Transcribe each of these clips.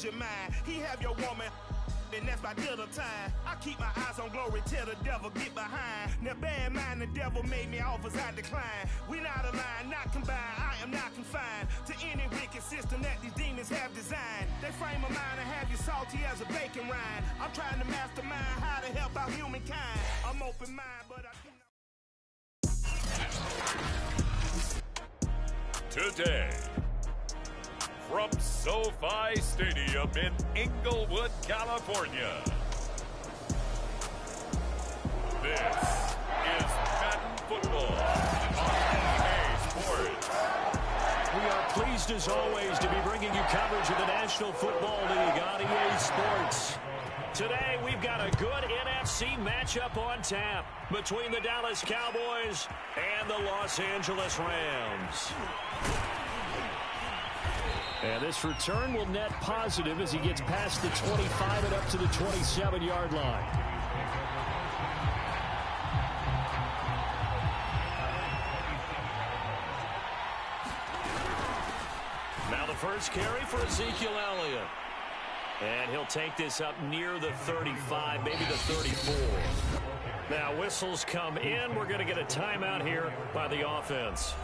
your mind. He have your woman, and that's by dinner time. I keep my eyes on glory till the devil get behind. Now bear in mind the devil made me offers I decline. We not aligned, not combined, I am not confined to any wicked system that these demons have designed. They frame a mind and have you salty as a bacon rind. I'm trying to mastermind how to help out humankind. I'm open mind, but I do not. Today, from SoFi Stadium in Inglewood, California, this is Madden Football on EA Sports. We are pleased as always to be bringing you coverage of the National Football League on EA Sports. Today we've got a good NFC matchup on tap between the Dallas Cowboys and the Los Angeles Rams. And this return will net positive as he gets past the 25 and up to the 27-yard line. Now the first carry for Ezekiel Elliott. And he'll take this up near the 35, maybe the 34. Now whistles come in. We're going to get a timeout here by the offense.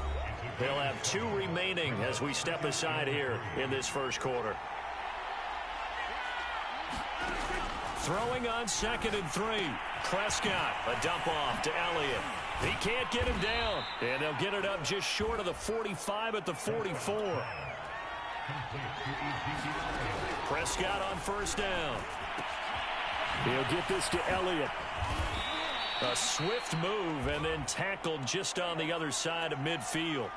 They'll have 2 remaining as we step aside here in this first quarter. Throwing on 2nd and 3. Prescott, a dump off to Elliott. He can't get him down. And they'll get it up just short of the 45 at the 44. Prescott on first down. He'll get this to Elliott. A swift move and then tackled just on the other side of midfield.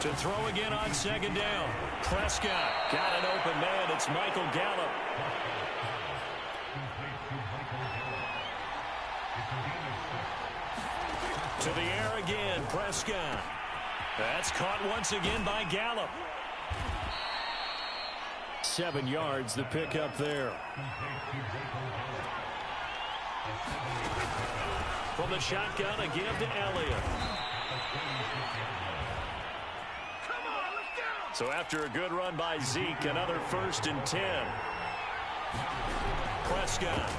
To throw again on 2nd down. Prescott got an open man. It's Michael Gallup. To the air again, Prescott. That's caught once again by Gallup. 7 yards, the pickup there. From the shotgun, a give to Elliott. So after a good run by Zeke, another 1st and 10. Prescott.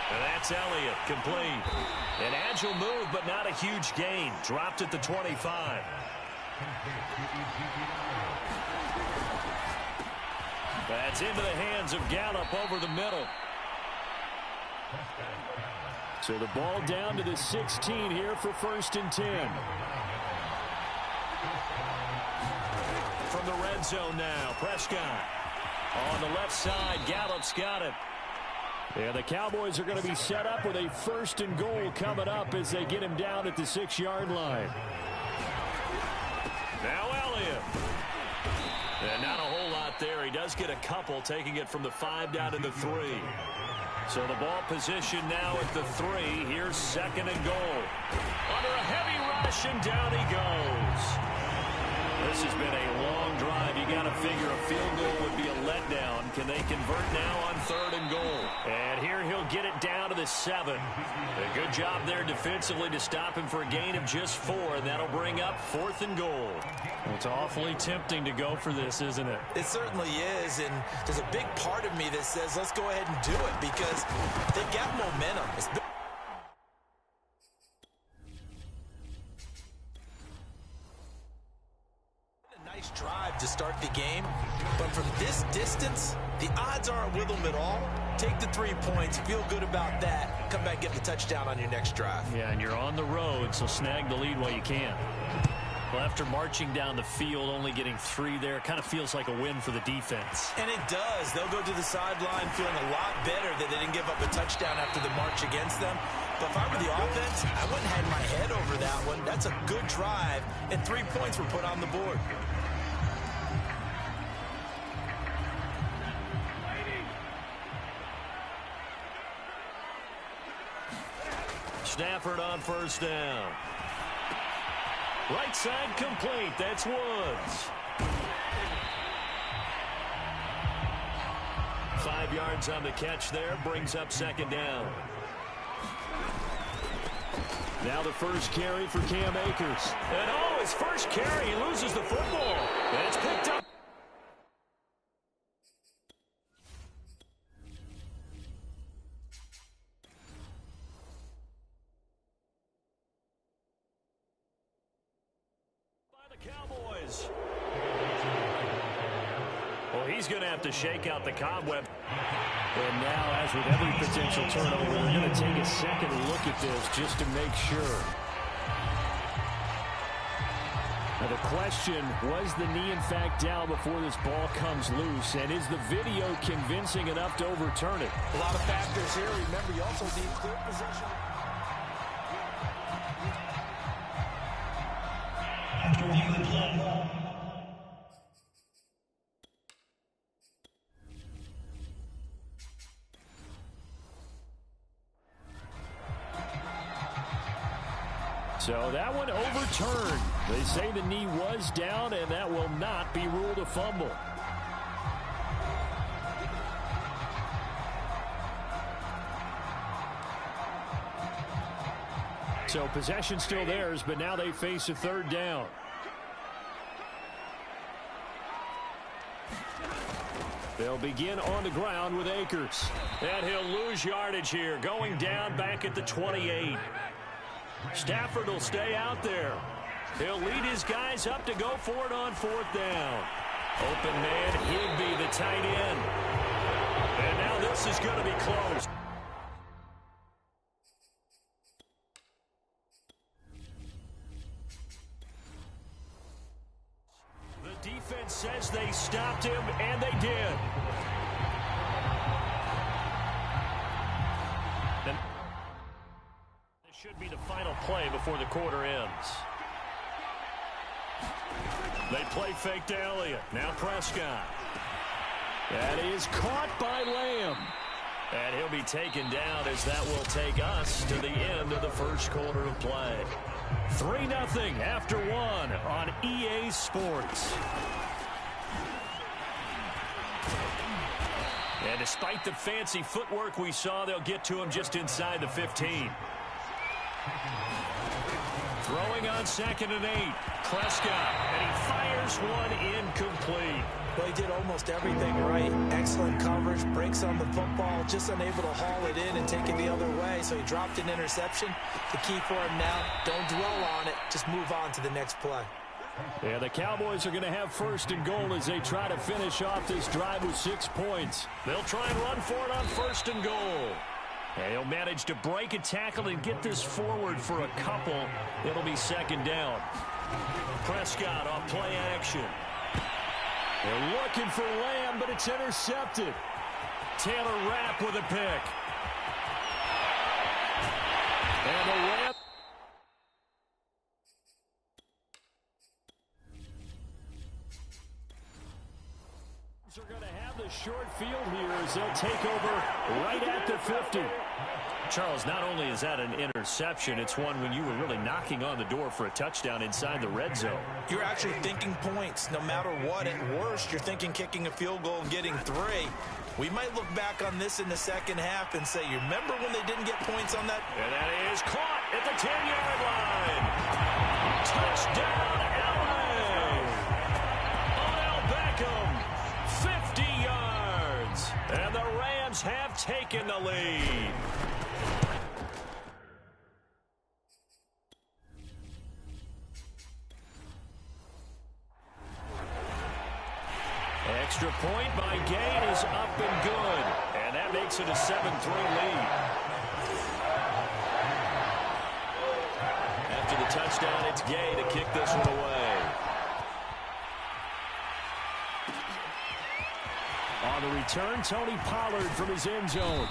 And that's Elliott, complete. An agile move, but not a huge gain. Dropped at the 25. That's into the hands of Gallup over the middle. So the ball down to the 16 here for 1st and 10. From the red zone now, Prescott. On the left side, Gallup's got it. And the Cowboys are going to be set up with a 1st and goal coming up as they get him down at the 6-yard line. Now Elliott. And not a whole lot there. He does get a couple, taking it from the 5 down to the 3. So the ball position now at the 3. Here's 2nd and goal. Under a heavy rush, and down he goes. This has been a long drive. You got to figure a field goal would be a letdown. Can they convert now on 3rd and goal? And here he'll get it down to the 7. A good job there defensively to stop him for a gain of just 4, and that'll bring up 4th and goal. Well, it's awfully tempting to go for this, isn't it? It certainly is, and there's a big part of me that says let's go ahead and do it because they've got momentum. It's been nice drive to start the game, but from this distance, the odds aren't with them at all. Take the 3 points, feel good about that, come back and get the touchdown on your next drive. Yeah, and you're on the road, so snag the lead while you can. Well, after marching down the field, only getting 3 there, kind of feels like a win for the defense. And it does. They'll go to the sideline feeling a lot better that they didn't give up a touchdown after the march against them. But if I were the offense, I wouldn't have had my head over that one. That's a good drive, and 3 points were put on the board. Stafford on first down. Right side complete. That's Woods. 5 yards on the catch there. Brings up 2nd down. Now the first carry for Cam Akers. And his first carry. He loses the football. And it's picked up. Cowboys. Well, he's going to have to shake out the cobweb. And now, as with every potential turnover, they're going to take a second look at this just to make sure. Now, the question, was the knee in fact down before this ball comes loose? And is the video convincing enough to overturn it? A lot of factors here. Remember, you also need clear possession. After reviewing the play. So that one overturned. They say the knee was down, and that will not be ruled a fumble. So possession still theirs, but now they face a third down. They'll begin on the ground with Akers. And he'll lose yardage here, going down back at the 28. Stafford will stay out there. He'll lead his guys up to go for it on fourth down. Open man, Higby, the tight end. And now this is going to be close. The defense says they stopped him, and they did. Should be the final play before the quarter ends. They play fake to Elliott. Now Prescott. That is caught by Lamb. And he'll be taken down as that will take us to the end of the first quarter of play. 3-0 after one on EA Sports. And despite the fancy footwork we saw, they'll get to him just inside the 15. Throwing on 2nd and 8. Prescott, and he fires one incomplete. Well, he did almost everything right. Excellent coverage, breaks on the football, just unable to haul it in and take it the other way. So he dropped an interception. The key for him now, don't dwell on it. Just move on to the next play. Yeah, the Cowboys are going to have 1st and goal as they try to finish off this drive with 6 points. They'll try and run for it on 1st and goal. And he'll manage to break a tackle and get this forward for a couple. It'll be 2nd down. Prescott on play action. They're looking for Lamb, but it's intercepted. Taylor Rapp with a pick. And the Rams are going to have the short field here as they'll take over right at the 50. Charles, not only is that an interception, it's one when you were really knocking on the door for a touchdown inside the red zone. You're actually thinking points. No matter what, at worst, you're thinking kicking a field goal and getting 3. We might look back on this in the second half and say, you remember when they didn't get points on that? And that is caught at the 10-yard line. Touchdown, LA. Odell Beckham, 50 yards. And the Rams have taken the lead. Extra point by Gain is up and good. And that makes it a 7-3 lead. After the touchdown, it's Gay to kick this one away. On the return, Tony Pollard from his end zone.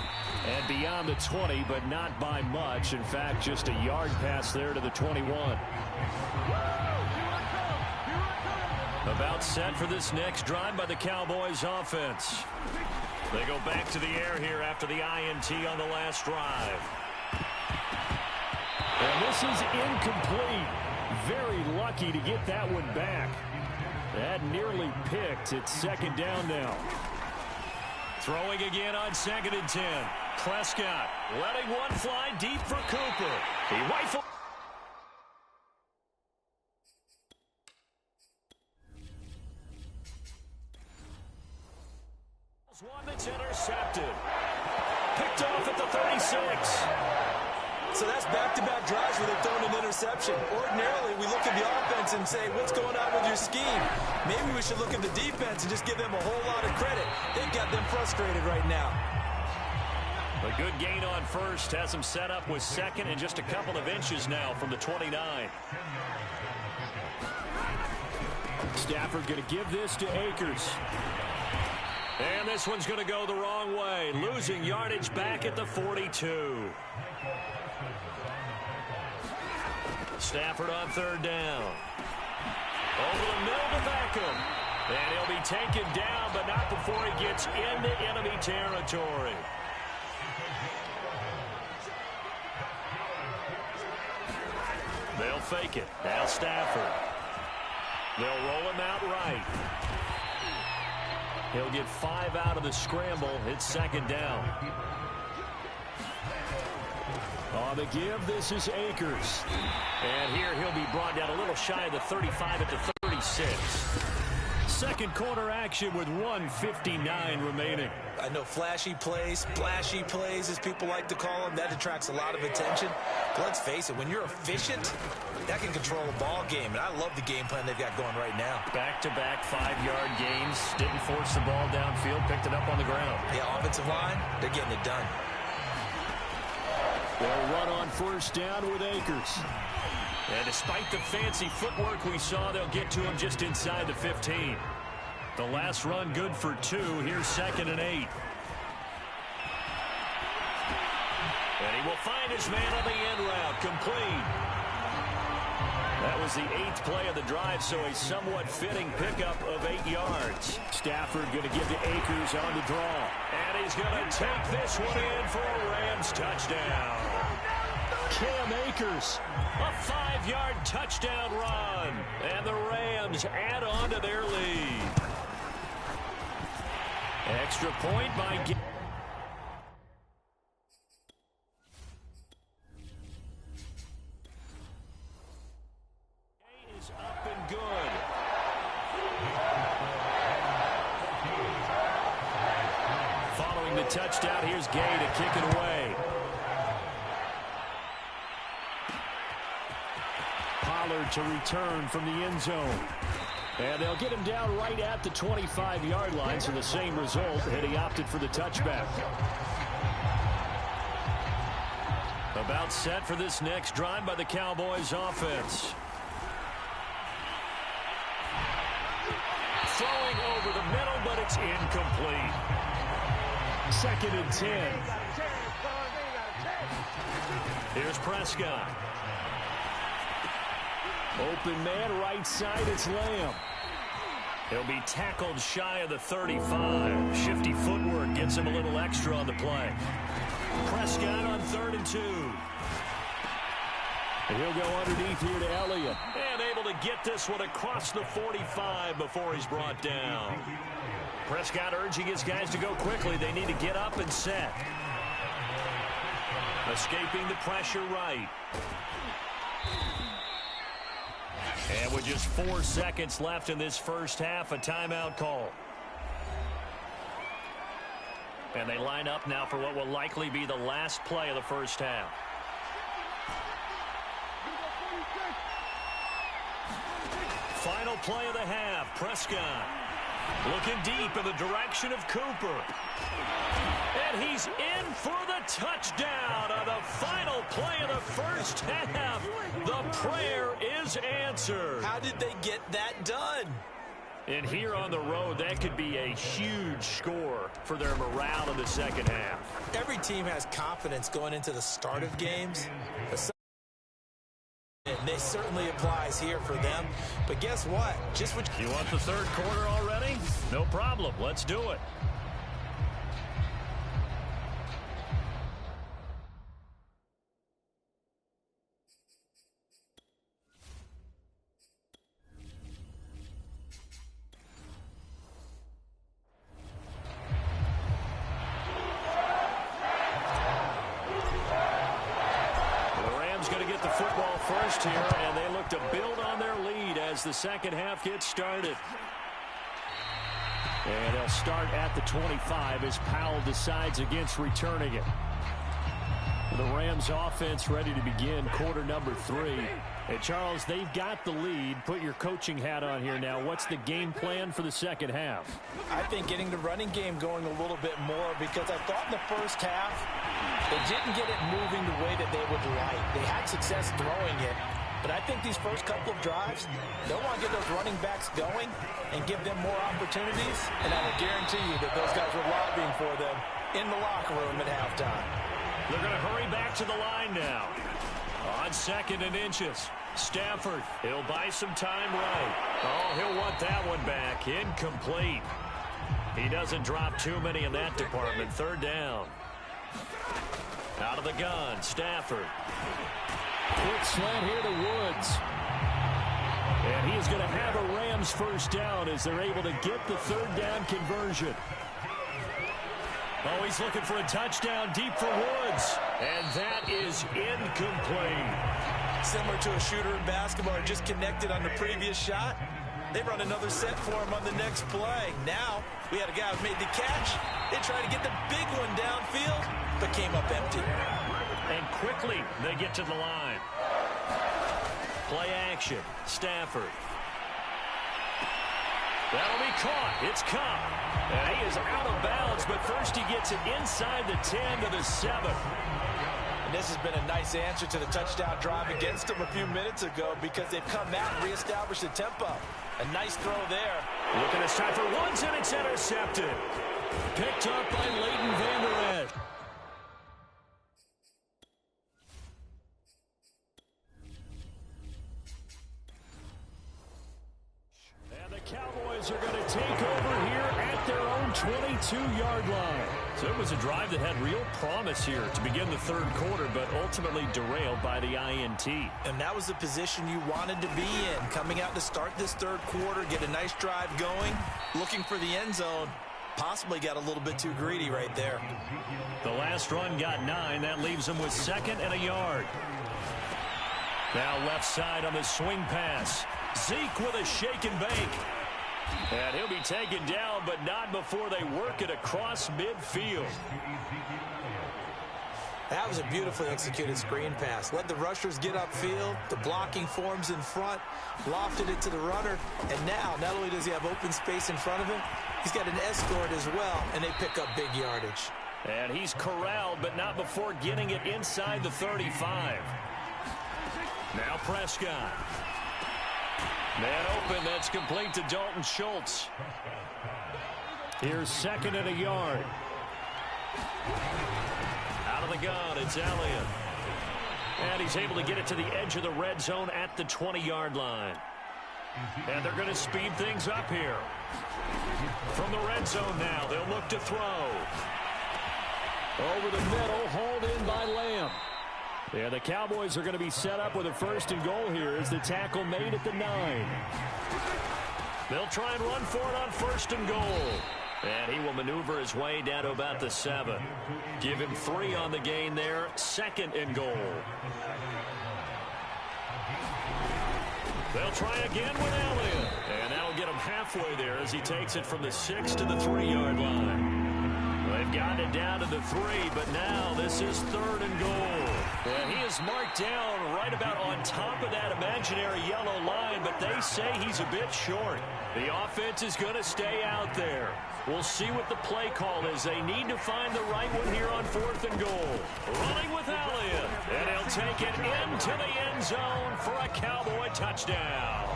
And beyond the 20, but not by much. In fact, just a yard pass there to the 21. About set for this next drive by the Cowboys offense. They go back to the air here after the INT on the last drive. And this is incomplete. Very lucky to get that one back. That nearly picked. It's 2nd down now. Throwing again on 2nd and 10. Prescott letting one fly deep for Cooper. He rifled. One that's intercepted. Picked off at the 36. So that's back-to-back drives where they've thrown an interception. Ordinarily, we look at the offense and say, what's going on with your scheme? Maybe we should look at the defense and just give them a whole lot of credit. They've got them frustrated right now. A good gain on first has him set up with second and just a couple of inches now from the 29. Stafford going to give this to Akers. And this one's going to go the wrong way, losing yardage back at the 42. Stafford on third down. Over the middle to Beckham. And he'll be taken down, but not before he gets into enemy territory. They'll fake it. Now Stafford. They'll roll him out right. He'll get 5 out of the scramble. It's second down. On the give, this is Akers. And here he'll be brought down a little shy of the 35 at the 36. Second quarter action with 1:59 remaining. I know flashy plays, splashy plays, as people like to call them, that attracts a lot of attention. But let's face it, when you're efficient, that can control a ball game. And I love the game plan they've got going right now. Back-to-back 5-yard gains. Didn't force the ball downfield. Picked it up on the ground. Yeah, offensive line, they're getting it done. They'll run on first down with Akers. And despite the fancy footwork we saw, they'll get to him just inside the 15. The last run good for 2. Here's second and 8. And he will find his man on the end route. Complete. That was the 8th play of the drive, so a somewhat fitting pickup of 8 yards. Stafford going to give to Akers on the draw. And he's going to take this one in for a Rams touchdown. Cam Akers, a 5-yard touchdown run. And the Rams add on to their lead. Extra point by... is up and good. Following the touchdown, here's Gay to kick it away. Pollard to return from the end zone. And they'll get him down right at the 25-yard line, so the same result, and he opted for the touchback. About set for this next drive by the Cowboys offense. Throwing over the middle, but it's incomplete. Second and 10. Here's Prescott. Open man, right side, it's Lamb. He'll be tackled shy of the 35. Shifty footwork gets him a little extra on the play. Prescott on 3rd and 2. And he'll go underneath here to Elliott. And able to get this one across the 45 before he's brought down. Prescott urging his guys to go quickly. They need to get up and set. Escaping the pressure right. And with just 4 seconds left in this first half, a timeout call. And they line up now for what will likely be the last play of the first half. Final play of the half. Prescott looking deep in the direction of Cooper. And he's in for the touchdown on the final play of the first half. The prayer is answered. How did they get that done? And here on the road, that could be a huge score for their morale in the second half. Every team has confidence going into the start of games. And this certainly applies here for them. But guess what? Just what you want the third quarter already? No problem. Let's do it. Here, and they look to build on their lead as the second half gets started. And they'll start at the 25 as Powell decides against returning it. The Rams offense ready to begin quarter number 3. And Charles, they've got the lead. Put your coaching hat on here now. What's the game plan for the second half? I think getting the running game going a little bit more, because I thought in the first half they didn't get it moving the way that they would like. They had success throwing it. But I think these first couple of drives, they'll want to get those running backs going and give them more opportunities. And I will guarantee you that those guys were lobbying for them in the locker room at halftime. They're going to hurry back to the line now. On 2nd and inches. Stafford, he'll buy some time right. Oh, he'll want that one back. Incomplete. He doesn't drop too many in that department. 3rd down. Out of the gun, Stafford. Quick slant here to Woods. And he is going to have a Rams first down as they're able to get the 3rd down conversion. Oh, he's looking for a touchdown deep for Woods. And that is incomplete. Similar to a shooter in basketball, just connected on the previous shot. They run another set for him on the next play. Now, we had a guy who made the catch. They tried to get the big one downfield, but came up empty. And quickly, they get to the line. Play action. Stafford. That'll be caught. It's Cup. And he is out of bounds, but first he gets it inside the 10 to the 7. And this has been a nice answer to the touchdown drive against them a few minutes ago, because they've come out and reestablished the tempo. A nice throw there. Looking at time for Woods, and it's intercepted. Picked up by Leighton Vander Esch. Cowboys are going to take over here at their own 22-yard line. So it was a drive that had real promise here to begin the 3rd quarter, but ultimately derailed by the INT. And that was the position you wanted to be in. Coming out to start this 3rd quarter, get a nice drive going, looking for the end zone. Possibly got a little bit too greedy right there. The last run got 9. That leaves them with 2nd and a yard. Now left side on the swing pass. Zeke with a shake and bake. And he'll be taken down, but not before they work it across midfield. That was a beautifully executed screen pass. Let the rushers get upfield. The blocking forms in front. Lofted it to the runner. And now, not only does he have open space in front of him, he's got an escort as well, and they pick up big yardage. And he's corralled, but not before getting it inside the 35. Now Prescott. Man open, that's complete to Dalton Schultz. Here's 2nd and a yard. Out of the gun, it's Elliott. And he's able to get it to the edge of the red zone at the 20-yard line. And they're going to speed things up here. From the red zone now, they'll look to throw. Over the middle, hauled in by Lamb. Yeah, the Cowboys are going to be set up with a 1st and goal here as the tackle made at the 9. They'll try and run for it on 1st and goal. And he will maneuver his way down to about the 7. Give him 3 on the gain there. 2nd and goal. They'll try again with Elliott. And that'll get him halfway there as he takes it from the 6 to the 3-yard line. They've gotten it down to the 3, but now this is 3rd and goal. And he is marked down right about on top of that imaginary yellow line, but they say he's a bit short. The offense is going to stay out there. We'll see what the play call is. They need to find the right one here on 4th and goal. Running with Elliott, and he'll take it into the end zone for a Cowboy touchdown.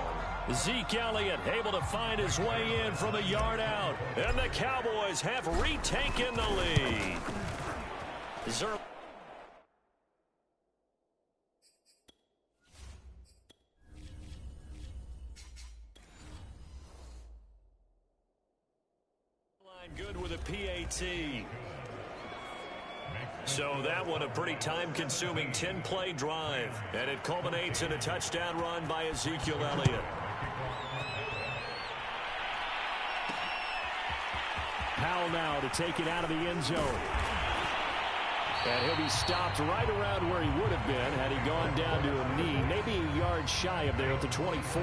Zeke Elliott able to find his way in from a yard out. And the Cowboys have retaken the lead. Good with a PAT. So that one a pretty time-consuming 10-play drive. And it culminates in a touchdown run by Ezekiel Elliott. Powell now to take it out of the end zone. And he'll be stopped right around where he would have been had he gone down to a knee, maybe a yard shy of there at the 24.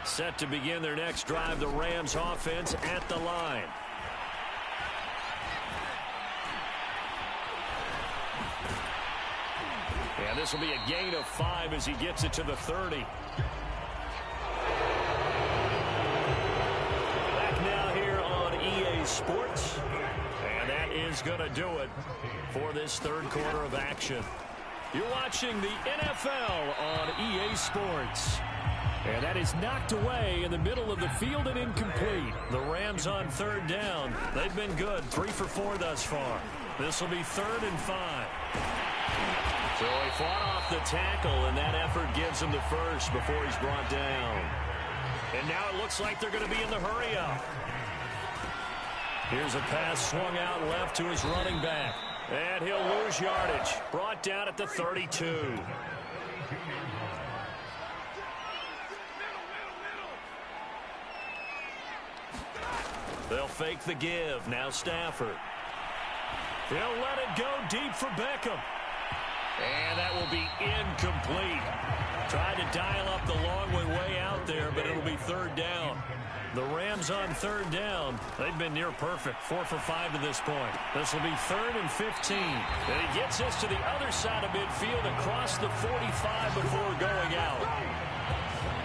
Set to begin their next drive, the Rams offense at the line. And this will be a gain of 5 as he gets it to the 30. Back now here on EA Sports. And that is going to do it for this third quarter of action. You're watching the NFL on EA Sports. And that is knocked away in the middle of the field and incomplete. The Rams on third down. They've been good, 3 for 4 thus far. This will be 3rd and 5. So he fought off the tackle, and that effort gives him the first before he's brought down. And now it looks like they're going to be in the hurry-up. Here's a pass swung out left to his running back. And he'll lose yardage. Brought down at the 32. They'll fake the give. Now Stafford. He'll let it go deep for Beckham. And that will be incomplete. Tried to dial up the long way out there, but it'll be 3rd down. The Rams on 3rd down. They've been near perfect. 4 for 5 to this point. This will be 3rd and 15. And he gets this to the other side of midfield across the 45 before going out.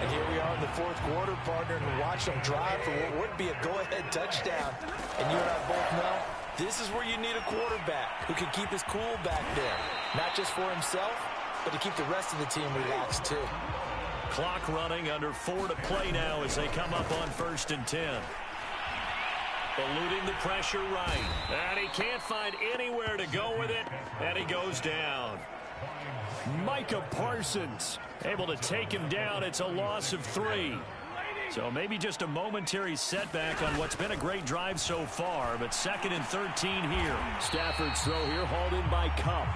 And here we are in the 4th quarter, partner, and watch them drive for what would be a go-ahead touchdown. And you and I both know this is where you need a quarterback who can keep his cool back there. Not just for himself, but to keep the rest of the team relaxed too. Clock running, under 4 to play now as they come up on 1st and 10. Eluding the pressure right. And he can't find anywhere to go with it, and he goes down. Micah Parsons able to take him down. It's a loss of 3. So maybe just a momentary setback on what's been a great drive so far, but 2nd and 13 here. Stafford's throw here hauled in by Cup.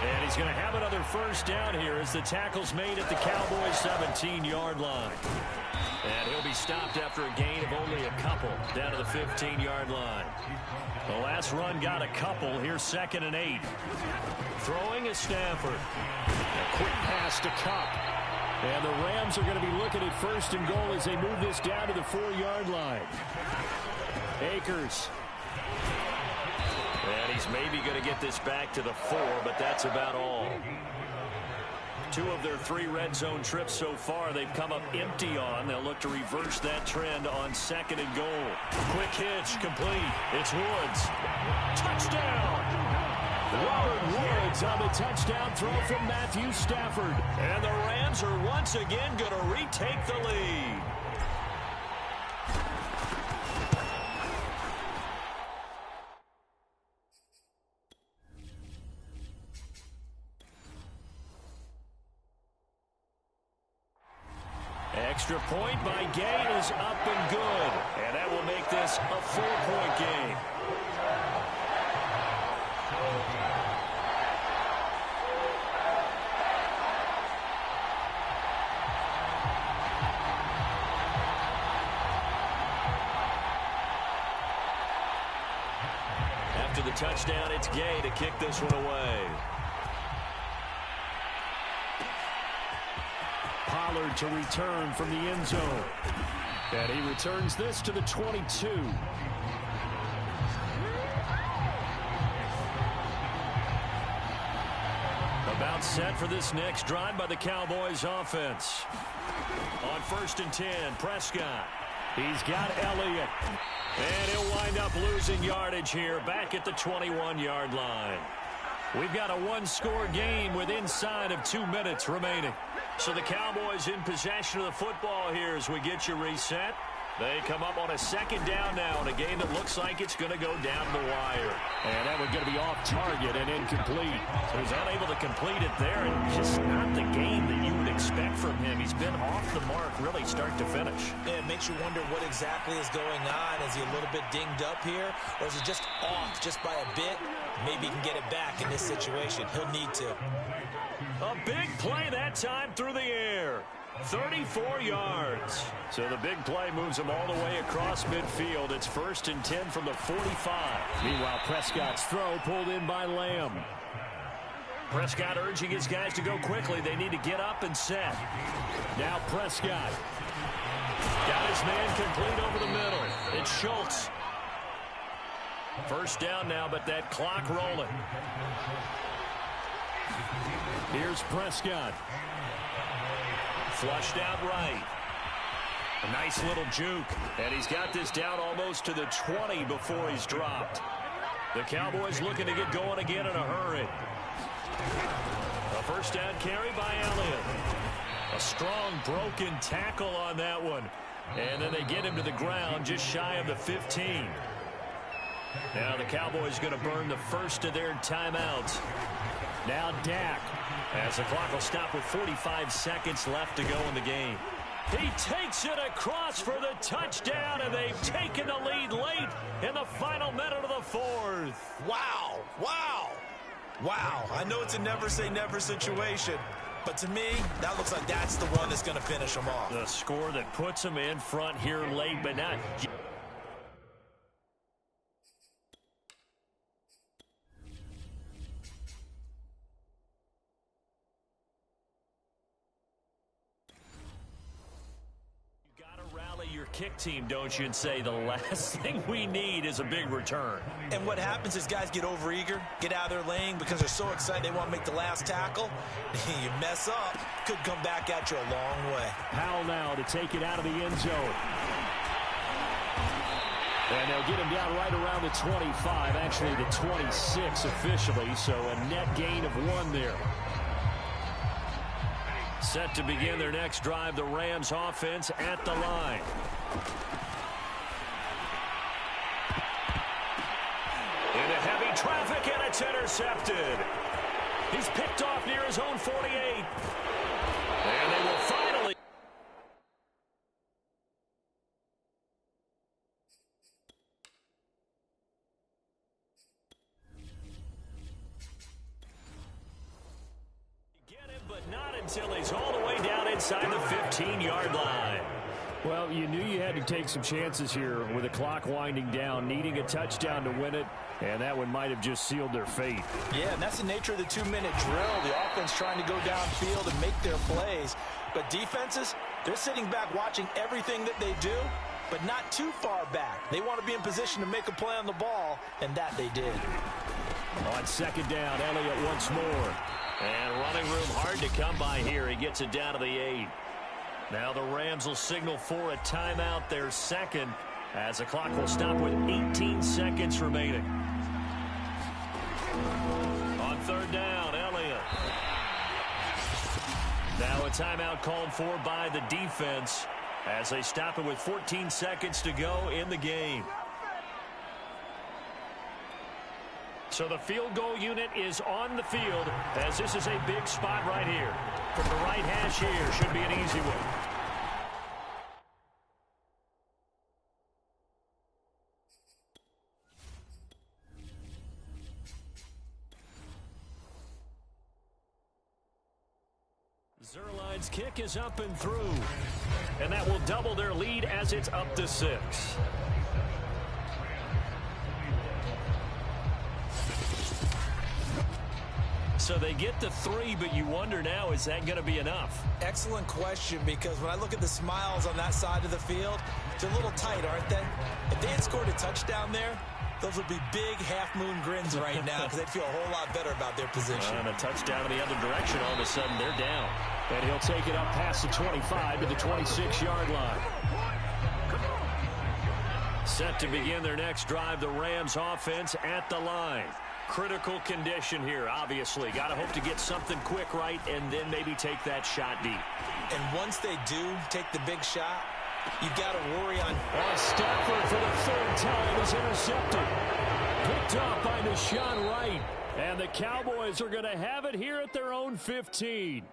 And he's going to have another 1st down here as the tackle's made at the Cowboys' 17-yard line. And he'll be stopped after a gain of only a couple down to the 15-yard line. The last run got a couple. Here's 2nd and 8. Throwing is Stafford. A quick pass to Cup. And the Rams are going to be looking at 1st and goal as they move this down to the 4-yard line. Akers. And he's maybe going to get this back to the 4, but that's about all. 2 of their 3 red zone trips so far they've come up empty on. They'll look to reverse that trend on 2nd and goal. Quick hitch, complete. It's Woods. Touchdown! Robert Woods on the touchdown throw from Matthew Stafford. And the Rams are once again going to retake the lead. Extra point by Gay is up and good. And that will make this a 4-point game. After the touchdown, it's Gay to kick this one away. Pollard to return from the end zone. And he returns this to the 22. About set for this next drive by the Cowboys offense. On 1st and 10, Prescott. He's got Elliott. And he'll wind up losing yardage here back at the 21-yard line. We've got a 1-score game with inside of 2 minutes remaining. So the Cowboys in possession of the football here as we get you reset. They come up on a 2nd down now in a game that looks like it's going to go down the wire. And that one's going to be off target and incomplete. So he's unable to complete it there, and just not the game that you would expect from him. He's been off the mark really start to finish. Yeah, it makes you wonder what exactly is going on. Is he a little bit dinged up here, or is he just off just by a bit? Maybe he can get it back in this situation. He'll need to. A big play that time through the air. 34 yards. So the big play moves him all the way across midfield. It's 1st and 10 from the 45. Meanwhile, Prescott's throw pulled in by Lamb. Prescott urging his guys to go quickly. They need to get up and set. Now Prescott. Got his man complete over the middle. It's Schultz. 1st down now, but that clock rolling. Here's Prescott. Flushed out right. A nice little juke. And he's got this down almost to the 20 before he's dropped. The Cowboys looking to get going again in a hurry. A first down carry by Elliott. A strong broken tackle on that one. And then they get him to the ground just shy of the 15. Now the Cowboys going to burn the first of their timeouts. Now Dak, as the clock will stop with 45 seconds left to go in the game. He takes it across for the touchdown, and they've taken the lead late in the final minute of the fourth. Wow, wow, wow. I know it's a never say never situation, but to me, that looks like that's the one that's going to finish them off. The score that puts them in front here late, but not... kick team, don't you, and say the last thing we need is a big return. And what happens is guys get overeager, get out of their lane because they're so excited they want to make the last tackle. You mess up, could come back at you a long way. Powell now to take it out of the end zone. And they'll get him down right around the 25, actually the 26 officially, so a net gain of 1 there. Set to begin their next drive, the Rams offense at the line. Into heavy traffic, and it's intercepted. He's picked off near his own 48. And they will finally... get him, but not until he's all the way down inside the 15-yard line. Well, you knew you had to take some chances here with the clock winding down, needing a touchdown to win it, and that one might have just sealed their fate. Yeah, and that's the nature of the 2-minute drill. The offense trying to go downfield and make their plays. But defenses, they're sitting back watching everything that they do, but not too far back. They want to be in position to make a play on the ball, and that they did. On second down, Elliott once more. And running room hard to come by here. He gets it down to the 8. Now the Rams will signal for a timeout, their second, as the clock will stop with 18 seconds remaining. On third down, Elliott. Now a timeout called for by the defense as they stop it with 14 seconds to go in the game. So the field goal unit is on the field as this is a big spot right here. From the right hash here, should be an easy one. Zerline's kick is up and through. And that will double their lead as it's up to 6. So they get the 3, but you wonder now, is that going to be enough? Excellent question, because when I look at the smiles on that side of the field, they're a little tight, aren't they? If they had scored a touchdown there, those would be big half-moon grins right now because they'd feel a whole lot better about their position. And a touchdown in the other direction, all of a sudden they're down. And he'll take it up past the 25 to the 26-yard line. Set to begin their next drive, the Rams offense at the line. Critical condition here, obviously. Got to hope to get something quick right and then maybe take that shot deep. And once they do take the big shot, you've got to worry on... Stafford for the third time is intercepted. Picked off by Deshaun Wright. And the Cowboys are going to have it here at their own 15.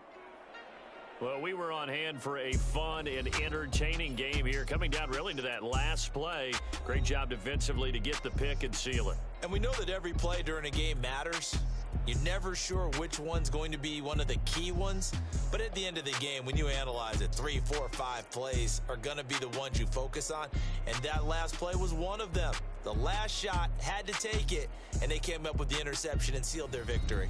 Well, we were on hand for a fun and entertaining game here, coming down really to that last play. Great job defensively to get the pick and seal it. And we know that every play during a game matters. You're never sure which one's going to be one of the key ones. But at the end of the game, when you analyze it, 3, 4, 5 plays are going to be the ones you focus on. And that last play was one of them. The last shot had to take it, and they came up with the interception and sealed their victory.